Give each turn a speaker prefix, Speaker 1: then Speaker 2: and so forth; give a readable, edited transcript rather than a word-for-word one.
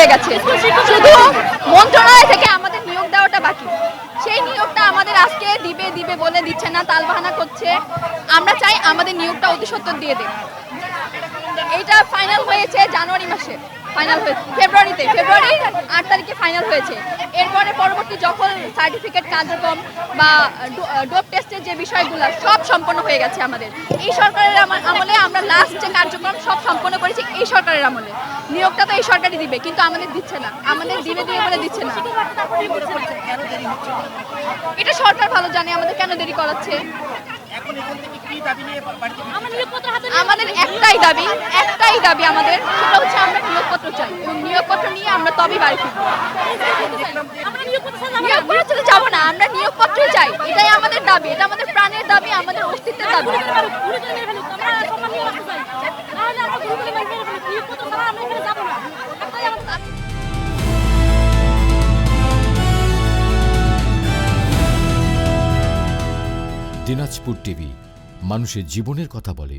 Speaker 1: হয়ে গেছে, শুধু মন্ত্রণালয় থেকে আমাদের নিয়োগ দেওয়াটা বাকি। সেই নিয়োগটা আমাদের আজকে দিবে দিবে বলে দিচ্ছে না, তালবাহানা করছে। আমরা চাই আমাদের নিয়োগটা অতি সত্বর দিয়ে দেয়। এইটা ফাইনাল হয়েছে জানুয়ারি মাসে, ফাইনাল হয়েছে ফেব্রুয়ারি 8 তারিখে ফাইনাল হয়েছে। এরপরে পরবর্তী যখন সার্টিফিকেট কার্যক্রম বা ডোপ টেস্টের যে বিষয়গুলো সব সম্পন্ন হয়ে গেছে আমাদের এই সরকারের আমলে। আমরা লাস্ট যে কার্যক্রম সব সম্পন্ন করেছি এই সরকারের আমলে। নিয়োগটা তো এই সরকারই দিবে, কিন্তু আমাদের দিচ্ছে না, আমাদের দিবে দিবে বলে দিচ্ছে না। এটা সরকার ভালো জানে আমাদের কেন দেরি করাচ্ছে। আমাদের একটাই দাবি আমাদের, সেটা হচ্ছে আমরা নিয়োগপত্র চাই, এবং নিয়োগপত্র নিয়ে আমরা তবেই বাড়ি ফিরবো। নিয়োগপত্র যাবো না, আমরা নিয়োগপত্র চাই, এটাই আমাদের দাবি, এটা আমাদের প্রাণের দাবি, আমাদের অস্তিত্বের দাবি।
Speaker 2: দিনাজপুর টিভি, মানুষের জীবনের কথা বলে।